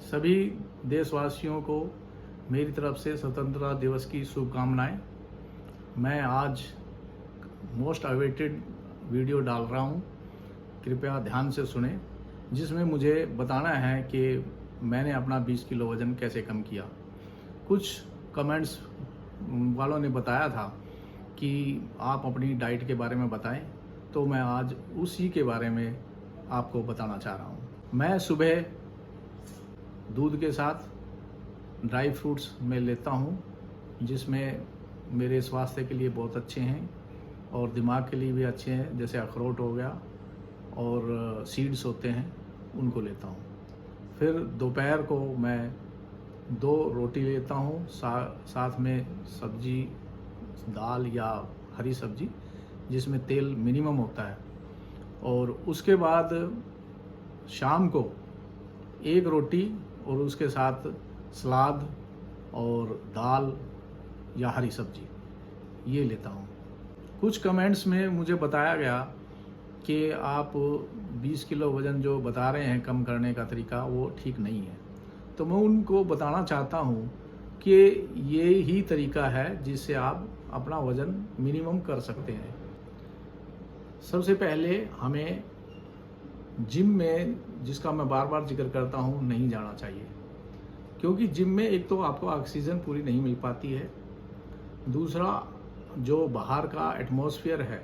सभी देशवासियों को मेरी तरफ से स्वतंत्रता दिवस की शुभकामनाएं। मैं आज मोस्ट अवेटेड वीडियो डाल रहा हूं, कृपया ध्यान से सुने, जिसमें मुझे बताना है कि मैंने अपना 20 किलो वज़न कैसे कम किया। कुछ कमेंट्स वालों ने बताया था कि आप अपनी डाइट के बारे में बताएं, तो मैं आज उसी के बारे में आपको बताना चाह रहा हूं। मैं सुबह दूध के साथ ड्राई फ्रूट्स में लेता हूं, जिसमें मेरे स्वास्थ्य के लिए बहुत अच्छे हैं और दिमाग के लिए भी अच्छे हैं, जैसे अखरोट हो गया और सीड्स होते हैं, उनको लेता हूं। फिर दोपहर को मैं 2 रोटी लेता हूं, साथ में सब्जी, दाल या हरी सब्जी जिसमें तेल मिनिमम होता है। और उसके बाद शाम को 1 रोटी और उसके साथ सलाद और दाल या हरी सब्जी ये लेता हूँ। कुछ कमेंट्स में मुझे बताया गया कि आप 20 किलो वज़न जो बता रहे हैं कम करने का तरीका, वो ठीक नहीं है। तो मैं उनको बताना चाहता हूँ कि ये ही तरीका है जिससे आप अपना वज़न मिनिमम कर सकते हैं। सबसे पहले हमें जिम में, जिसका मैं बार बार जिक्र करता हूँ, नहीं जाना चाहिए, क्योंकि जिम में एक तो आपको ऑक्सीजन पूरी नहीं मिल पाती है, दूसरा जो बाहर का एटमॉस्फेयर है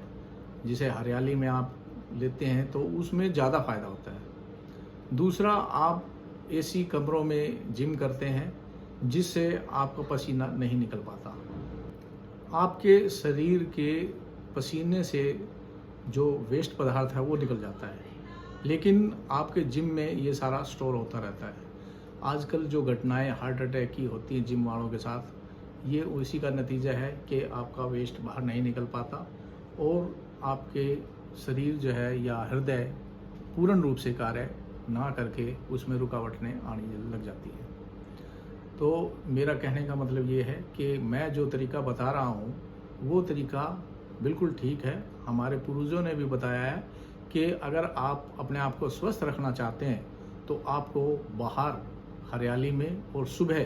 जिसे हरियाली में आप लेते हैं तो उसमें ज़्यादा फ़ायदा होता है। दूसरा, आप एसी कमरों में जिम करते हैं जिससे आपका पसीना नहीं निकल पाता। आपके शरीर के पसीने से जो वेस्ट पदार्थ है वो निकल जाता है, लेकिन आपके जिम में ये सारा स्टोर होता रहता है। आजकल जो घटनाएं हार्ट अटैक की होती हैं जिम वालों के साथ, ये उसी का नतीजा है कि आपका वेस्ट बाहर नहीं निकल पाता और आपके शरीर जो है या हृदय पूर्ण रूप से कार्य ना करके उसमें रुकावटें आने लग जाती हैं। तो मेरा कहने का मतलब ये है कि मैं जो तरीका बता रहा हूँ वो तरीका बिल्कुल ठीक है। हमारे पूर्वजों ने भी बताया है कि अगर आप अपने आप को स्वस्थ रखना चाहते हैं तो आपको बाहर हरियाली में और सुबह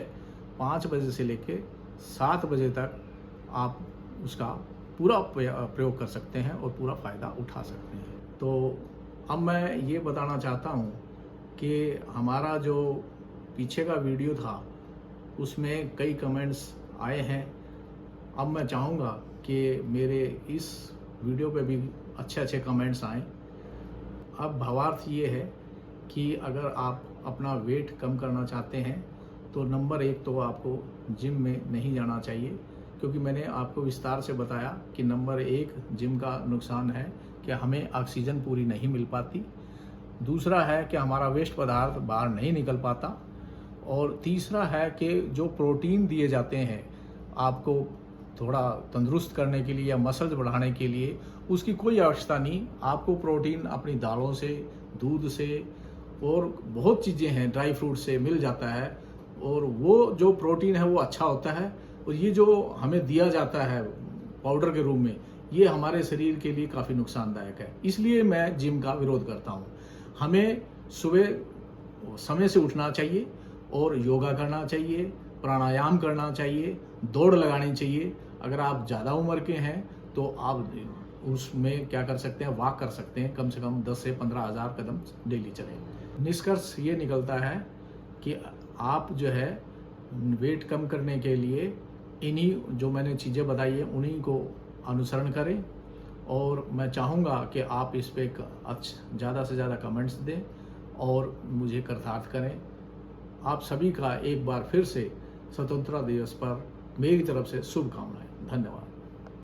5 बजे से लेकर 7 बजे तक आप उसका पूरा प्रयोग कर सकते हैं और पूरा फ़ायदा उठा सकते हैं। तो अब मैं ये बताना चाहता हूँ कि हमारा जो पीछे का वीडियो था उसमें कई कमेंट्स आए हैं। अब मैं चाहूँगा कि मेरे इस वीडियो पे भी अच्छे कमेंट्स आएँ। अब भावार्थ ये है कि अगर आप अपना वेट कम करना चाहते हैं तो नंबर 1 तो आपको जिम में नहीं जाना चाहिए, क्योंकि मैंने आपको विस्तार से बताया कि नंबर 1 जिम का नुकसान है कि हमें ऑक्सीजन पूरी नहीं मिल पाती। दूसरा है कि हमारा वेस्ट पदार्थ बाहर नहीं निकल पाता। और तीसरा है कि जो प्रोटीन दिए जाते हैं आपको थोड़ा तंदुरुस्त करने के लिए या मसल्स बढ़ाने के लिए, उसकी कोई आवश्यकता नहीं। आपको प्रोटीन अपनी दालों से, दूध से और बहुत चीज़ें हैं, ड्राई फ्रूट से मिल जाता है, और वो जो प्रोटीन है वो अच्छा होता है। और ये जो हमें दिया जाता है पाउडर के रूप में, ये हमारे शरीर के लिए काफ़ी नुकसानदायक है। इसलिए मैं जिम का विरोध करता हूँ। हमें सुबह समय से उठना चाहिए और योगा करना चाहिए, प्राणायाम करना चाहिए, दौड़ लगानी चाहिए। अगर आप ज़्यादा उम्र के हैं तो आप उसमें क्या कर सकते हैं, वॉक कर सकते हैं, कम से कम 10 से 15 हज़ार कदम डेली चलें। निष्कर्ष ये निकलता है कि आप जो है वेट कम करने के लिए इन्हीं जो मैंने चीज़ें बताई है उन्हीं को अनुसरण करें। और मैं चाहूँगा कि आप इस पे ज़्यादा से ज़्यादा कमेंट्स दें और मुझे कृतार्थ करें। आप सभी का एक बार फिर से स्वतंत्रता दिवस पर मेरी तरफ से शुभकामनाएं। धन्यवाद।